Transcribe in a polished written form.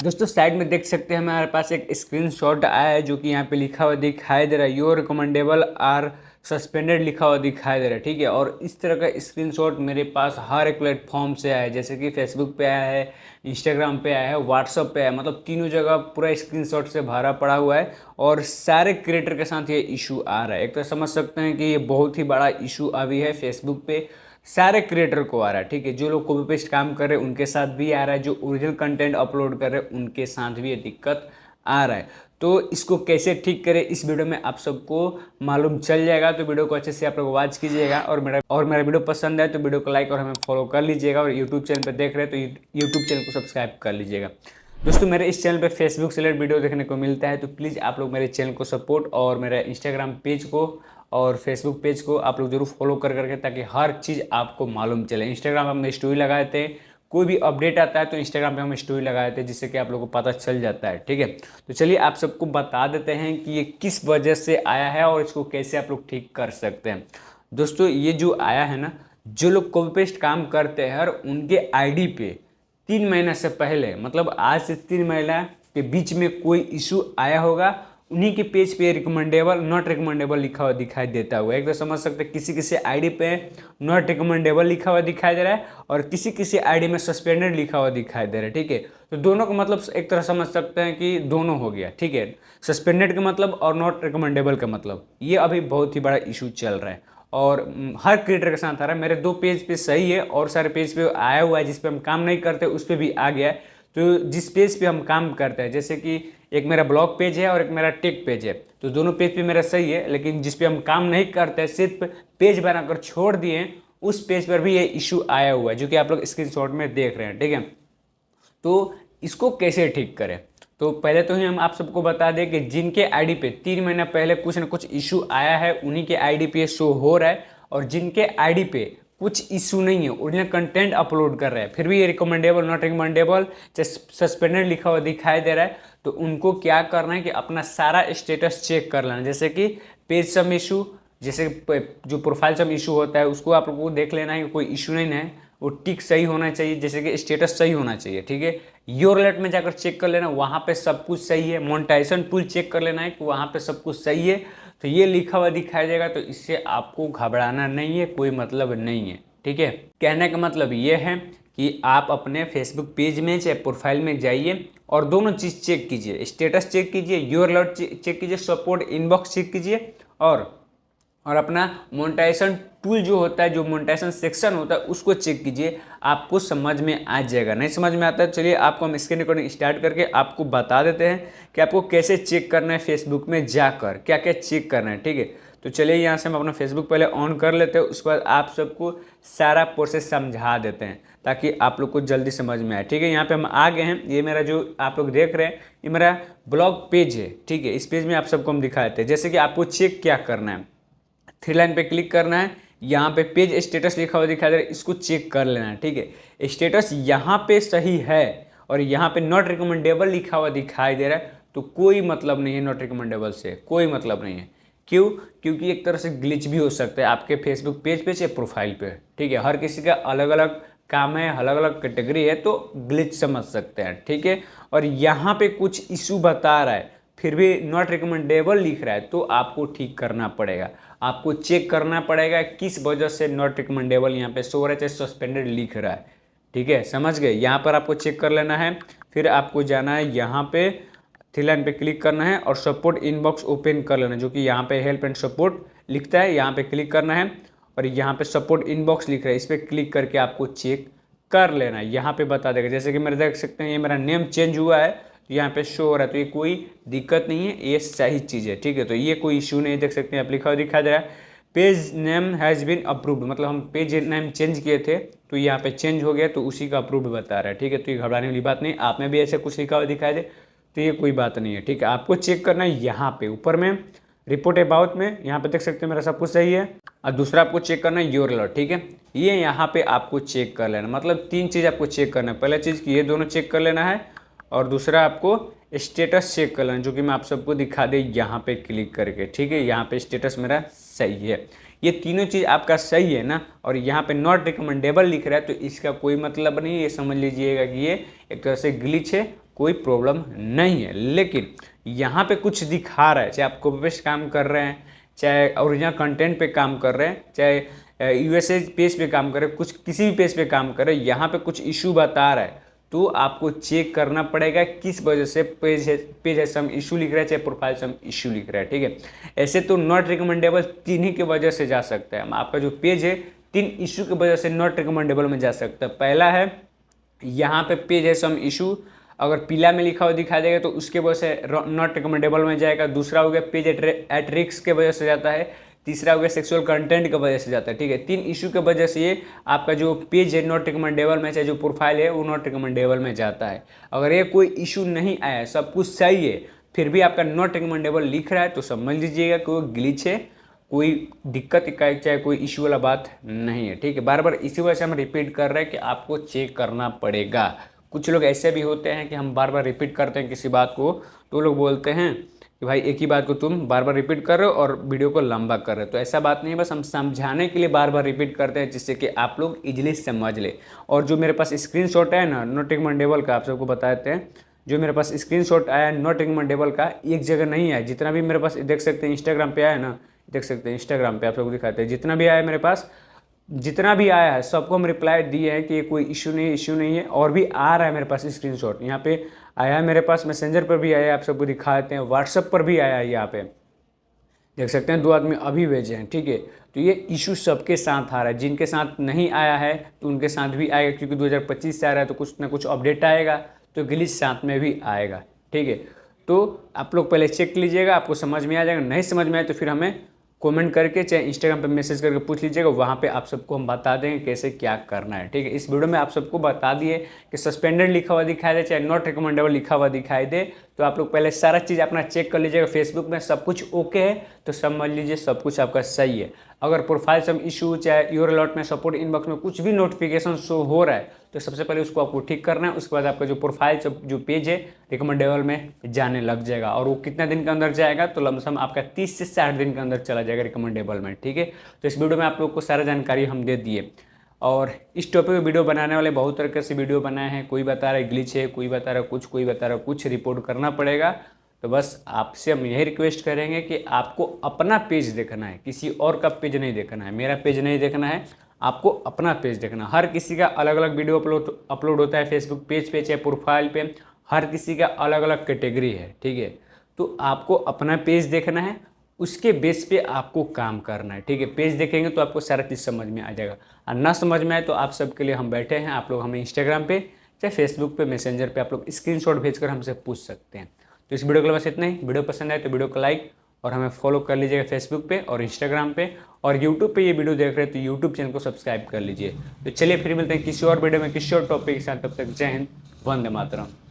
दोस्तों साइड में देख सकते हैं हमारे पास एक स्क्रीनशॉट आया है जो कि यहाँ पे लिखा हुआ दिखाई दे रहा है, योर रिकमेंडेबल आर सस्पेंडेड लिखा हुआ दिखाई दे रहा है। ठीक है, और इस तरह का स्क्रीनशॉट मेरे पास हर एक प्लेटफॉर्म से आया है, जैसे कि फेसबुक पे आया है, इंस्टाग्राम पे आया है, व्हाट्सअप पे आया है, मतलब तीनों जगह पूरा स्क्रीनशॉट से भरा पड़ा हुआ है और सारे क्रिएटर के साथ ये इशू आ रहा है। एक तो समझ सकते हैं कि ये बहुत ही बड़ा इशू अभी है फेसबुक पे, सारे क्रिएटर को आ रहा है। ठीक है, जो लोग कॉपी पेस्ट काम कर रहे हैं उनके साथ भी आ रहा है, जो ओरिजिनल कंटेंट अपलोड कर रहे हैं उनके साथ भी ये दिक्कत आ रहा है। तो इसको कैसे ठीक करें इस वीडियो में आप सबको मालूम चल जाएगा, तो वीडियो को अच्छे से आप लोग वॉच कीजिएगा और मेरा वीडियो पसंद है तो वीडियो को लाइक और हमें फॉलो कर लीजिएगा, और यूट्यूब चैनल पर देख रहे हैं तो यूट्यूब चैनल को सब्सक्राइब कर लीजिएगा। दोस्तों मेरे इस चैनल पे फेसबुक से रिलेटेड वीडियो देखने को मिलता है, तो प्लीज़ आप लोग मेरे चैनल को सपोर्ट और मेरे इंस्टाग्राम पेज को और फेसबुक पेज को आप लोग जरूर फॉलो कर करके, ताकि हर चीज़ आपको मालूम चले। इंस्टाग्राम पर हम स्टोरी लगाए थे, कोई भी अपडेट आता है तो इंस्टाग्राम पे हम स्टोरी लगाए थे, जिससे कि आप लोगों को पता चल जाता है। ठीक है, तो चलिए आप सबको बता देते हैं कि ये किस वजह से आया है और इसको कैसे आप लोग ठीक कर सकते हैं। दोस्तों ये जो आया है ना, जो लोग कॉपी पेस्ट काम करते हैं और उनके आईडी पे 3 महीना से पहले, मतलब आज से 3 महीना के बीच में कोई इशू आया होगा, उन्हीं के पेज पे रिकमेंडेबल नॉट रिकमेंडेबल लिखा हुआ दिखाई देता हुआ। एक तो समझ सकते हैं किसी किसी आईडी पे नॉट रिकमेंडेबल लिखा हुआ दिखाई दे रहा है और किसी किसी आईडी में सस्पेंडेड लिखा हुआ दिखाई दे रहा है। ठीक है, तो दोनों का मतलब एक तरह समझ सकते हैं कि दोनों हो गया। ठीक है, सस्पेंडेड का मतलब और नॉट रिकमेंडेबल का मतलब, ये अभी बहुत ही बड़ा इशू चल रहा है और हर क्रिएटर के साथ आ रहा है। मेरे 2 पेज पे सही है और सारे पेज पे आया हुआ है, जिस पे हम काम नहीं करते उस पर भी आ गया है। तो जिस पेज पे हम काम करते हैं, जैसे कि एक मेरा ब्लॉग पेज है और एक मेरा टेक पेज है, तो दोनों पेज पे मेरा सही है, लेकिन जिस पे हम काम नहीं करते हैं, सिर्फ पेज बनाकर छोड़ दिए, उस पेज पर भी ये इशू आया हुआ है, जो कि आप लोग स्क्रीनशॉट में देख रहे हैं। ठीक है, तो इसको कैसे ठीक करें, तो पहले तो ही हम आप सबको बता दें कि जिनके आईडी पे 3 महीना पहले कुछ ना कुछ इशू आया है, उन्हीं के आईडी पे शो हो रहा है, और जिनके आईडी पे कुछ इशू नहीं है, ओरिजिनल कंटेंट अपलोड कर रहे हैं, फिर भी ये रिकमेंडेबल नॉट रिकमेंडेबल सस्पेंडेड लिखा हुआ दिखाई दे रहा है, तो उनको क्या करना है कि अपना सारा स्टेटस चेक कर लेना। जैसे कि पेज सम इशू, जैसे जो प्रोफाइल सम इशू होता है उसको आप लोगों को देख लेना है कि कोई इशू नहीं है, वो टिक सही होना चाहिए, जैसे कि स्टेटस सही होना चाहिए। ठीक है, योर अलर्ट में जाकर चेक कर लेना, वहाँ पे सब कुछ सही है। मोनेटाइजेशन टूल चेक कर लेना है कि वहाँ पे सब कुछ सही है, तो ये लिखा हुआ दिखाई देगा, तो इससे आपको घबराना नहीं है, कोई मतलब नहीं है। ठीक है, कहने का मतलब ये है कि आप अपने फेसबुक पेज में चाहे प्रोफाइल में जाइए और दोनों चीज़ चेक कीजिए, स्टेटस चेक कीजिए, योर अलर्ट चेक कीजिए, सपोर्ट इनबॉक्स चेक कीजिए, और अपना मोनेटाइजेशन टूल जो होता है, जो मोनेटाइजेशन सेक्शन होता है, उसको चेक कीजिए, आपको समझ में आ जाएगा। नहीं समझ में आता है, चलिए आपको हम स्क्रीन रिकॉर्डिंग स्टार्ट करके आपको बता देते हैं कि आपको कैसे चेक करना है, फेसबुक में जाकर क्या क्या चेक करना है। ठीक है, तो चलिए यहाँ से हम अपना फेसबुक पहले ऑन कर लेते हैं, उसके बाद आप सबको सारा प्रोसेस समझा देते हैं ताकि आप लोग को जल्दी समझ में आए। ठीक है, यहाँ पे हम आ गए हैं, ये मेरा जो आप लोग देख रहे हैं ये मेरा ब्लॉग पेज है। ठीक है, इस पेज में आप सबको हम दिखा देते हैं। जैसे कि आपको चेक क्या करना है, 3 लाइन पे क्लिक करना है, यहाँ पे पेज स्टेटस लिखा हुआ दिखाई दे रहा है, इसको चेक कर लेना है। ठीक है, स्टेटस यहाँ पे सही है और यहाँ पे नॉट रिकमेंडेबल लिखा हुआ दिखाई दे रहा है, तो कोई मतलब नहीं है, नॉट रिकमेंडेबल से कोई मतलब नहीं है। क्यों? क्योंकि एक तरह से ग्लिच भी हो सकता है आपके फेसबुक पेज पे चाहे प्रोफाइल पे। ठीक है, हर किसी का अलग अलग काम है, अलग अलग कैटेगरी है, तो ग्लिच समझ सकते हैं। ठीक है, और यहाँ पे कुछ इशू बता रहा है, फिर भी नॉट रिकमेंडेबल लिख रहा है, तो आपको ठीक करना पड़ेगा, आपको चेक करना पड़ेगा किस वजह से नॉट रिकमेंडेबल यहाँ पे शो हो रहा है, चाहे सस्पेंडेड लिख रहा है। ठीक है, समझ गए, यहाँ पर आपको चेक कर लेना है, फिर आपको जाना है यहाँ पे 3 लाइन पे क्लिक करना है और सपोर्ट इनबॉक्स ओपन कर लेना है, जो कि यहाँ पे हेल्प एंड सपोर्ट लिखता है, यहाँ पे क्लिक करना है और यहाँ पे सपोर्ट इनबॉक्स लिख रहा है, इस पर क्लिक करके आपको चेक कर लेना है। यहाँ पे बता देगा, जैसे कि मेरे देख सकते हैं ये मेरा नेम चेंज हुआ है, तो यहाँ पे शो हो रहा है, तो ये कोई दिक्कत नहीं है, ये सही चीज़ है। ठीक है, तो ये कोई इशू नहीं, देख सकते हैं आप लिखा हुआ दिखा दे रहा है, page name has been approved, मतलब हम पेज नेम चेंज किए थे तो यहाँ पे चेंज हो गया, तो उसी का अप्रूव्ड बता रहा है। ठीक है, तो ये घबराने वाली बात नहीं, आप में भी ऐसे कुछ लिखा हुआ दिखाई दे तो ये कोई बात नहीं है। ठीक है, आपको चेक करना है यहाँ पे ऊपर में रिपोर्ट अबाउट में, यहाँ पे देख सकते हैं मेरा सब कुछ सही है, और दूसरा आपको चेक करना है योर अलर्ट। ठीक है, ये यहाँ पे आपको चेक कर लेना, मतलब 3 चीज़ आपको चेक करना है। पहला चीज़ कि ये दोनों चेक कर लेना है, और दूसरा आपको स्टेटस चेक कर लेना, जो कि मैं आप सबको दिखा दे यहाँ पे क्लिक करके। ठीक है, यहाँ पे स्टेटस मेरा सही है, ये तीनों चीज़ आपका सही है ना, और यहाँ पे नॉट रिकमेंडेबल लिख रहा है, तो इसका कोई मतलब नहीं, ये समझ लीजिएगा कि ये एक तरह से ग्लिच है कोई प्रॉब्लम नहीं है। लेकिन यहाँ पे कुछ दिखा रहा है, चाहे आप कॉपी पेस्ट काम कर रहे हैं, चाहे ओरिजिनल कंटेंट पे काम कर रहे हैं, चाहे यूएसए पेज पे काम कर रहे हैं, कुछ किसी भी पेज पे काम कर रहे हैं, यहाँ पे कुछ इशू बता रहा है तो आपको चेक करना पड़ेगा किस वजह से पेज है सम इशू लिख रहा है, चाहे प्रोफाइल सम इशू लिख रहा है। ठीक है, ऐसे तो नॉट रिकमेंडेबल 3 ही की वजह से जा सकता है। आपका जो पेज है 3 इशू की वजह से नॉट रिकमेंडेबल में जा सकता है। पहला है यहाँ पे पेज है सम इशू, अगर पीला में लिखा हुआ दिखाई देगा तो उसके वजह से नॉट रिकमेंडेबल में जाएगा। दूसरा हो गया पेज एट रिस्क के वजह से जाता है। तीसरा हो गया सेक्सुअल कंटेंट की वजह से जाता है। ठीक है, 3 इशू की वजह से ये आपका जो पेज है नॉट रिकमेंडेबल में, चाहे जो प्रोफाइल है वो नॉट रिकमेंडेबल में जाता है। अगर ये कोई इशू नहीं आया है, सब कुछ सही है, फिर भी आपका नॉट रिकमेंडेबल लिख रहा है तो समझ लीजिएगा कि वो ग्लिच है, कोई दिक्कत चाहे कोई इशू वाला बात नहीं है। ठीक है, बार बार इसी वजह से हम रिपीट कर रहे हैं कि आपको चेक करना पड़ेगा। कुछ लोग ऐसे भी होते हैं कि हम बार बार रिपीट करते हैं किसी बात को, तो लोग बोलते हैं कि भाई एक ही बात को तुम बार बार रिपीट कर रहे हो और वीडियो को लंबा कर रहे हो। तो ऐसा बात नहीं है, बस हम समझाने के लिए बार बार रिपीट करते हैं जिससे कि आप लोग इजीली समझ ले। और जो मेरे पास स्क्रीनशॉट है ना नॉट रिकमेंडेबल का, आप सबको बताते हैं, जो मेरे पास स्क्रीनशॉट आया नॉट रिकमेंडेबल का एक जगह नहीं है, जितना भी मेरे पास देख सकते हैं इंस्टाग्राम पे आया ना, देख सकते हैं इंस्टाग्राम पे आप सबको दिखाते हैं, जितना भी आया है मेरे पास, जितना भी आया है सबको हम रिप्लाई दिए हैं कि कोई इशू नहीं है। और भी आ रहा है मेरे पास स्क्रीनशॉट, यहाँ पे आया है मेरे पास, मैसेंजर पर भी आया है, आप सबको दिखा देते हैं, व्हाट्सएप पर भी आया है, यहाँ पे देख सकते हैं 2 आदमी अभी भेजे हैं। ठीक है, तो ये इशू सबके साथ आ रहा है, जिनके साथ नहीं आया है तो उनके साथ भी आएगा, क्योंकि 2025 से आ रहा है तो कुछ ना कुछ अपडेट आएगा तो ग्लिच साथ में भी आएगा। ठीक है, तो आप लोग पहले चेक लीजिएगा, आपको समझ में आ जाएगा। नहीं समझ में आए तो फिर हमें कमेंट करके चाहे इंस्टाग्राम पे मैसेज करके पूछ लीजिएगा, वहाँ पे आप सबको हम बता देंगे कैसे क्या करना है। ठीक है, इस वीडियो में आप सबको बता दिए कि सस्पेंडेड लिखा हुआ दिखाई दे चाहे नॉट रिकमेंडेबल लिखा हुआ दिखाई दे, तो आप लोग पहले सारा चीज़ अपना चेक कर लीजिएगा। फेसबुक में सब कुछ ओके है तो समझ लीजिए सब कुछ आपका सही है। अगर प्रोफाइल सम इशू चाहे योर अलॉट में सपोर्ट इनबॉक्स में कुछ भी नोटिफिकेशन शो हो रहा है तो सबसे पहले उसको आपको ठीक करना है। उसके बाद आपका जो प्रोफाइल जो पेज है रिकमेंडेबल में जाने लग जाएगा, और वो कितना दिन के अंदर जाएगा तो लमसम आपका 30 से 60 दिन के अंदर चला जाएगा रिकमेंडेबल में। ठीक है, तो इस वीडियो में आप लोग को सारा जानकारी हम दे दिए, और इस टॉपिक में वीडियो बनाने वाले बहुत तरह से वीडियो बनाए हैं। कोई बता रहा है ग्लिच है, कोई बता रहा है कुछ, कोई बता रहा है कुछ, रिपोर्ट करना पड़ेगा। तो बस आपसे हम यही रिक्वेस्ट करेंगे कि आपको अपना पेज देखना है, किसी और का पेज नहीं देखना है, मेरा पेज नहीं देखना है, आपको अपना पेज देखना। हर किसी का अलग अलग वीडियो अपलोड होता है फेसबुक पेज पे चाहे प्रोफाइल पे, हर किसी का अलग अलग कैटेगरी है। ठीक है, तो आपको अपना पेज देखना है, उसके बेस पे आपको काम करना है। ठीक है, पेज देखेंगे तो आपको सारा चीज़ समझ में आ जाएगा, और ना समझ में आए तो आप सबके लिए हम बैठे हैं। आप लोग हमें इंस्टाग्राम पे चाहे फेसबुक पे मैसेंजर पे आप लोग स्क्रीनशॉट भेजकर हमसे पूछ सकते हैं। तो इस वीडियो के लिए बस इतना ही। वीडियो पसंद आए तो वीडियो को लाइक और हमें फॉलो कर लीजिएगा फेसबुक पे और इंस्टाग्राम पे, और यूट्यूब पे ये वीडियो देख रहे हैं तो यूट्यूब चैनल को सब्सक्राइब कर लीजिए। तो चलिए फिर मिलते हैं किसी और वीडियो में किसी और टॉपिक के साथ, तब तक जय हिंद, वंदे मातरम।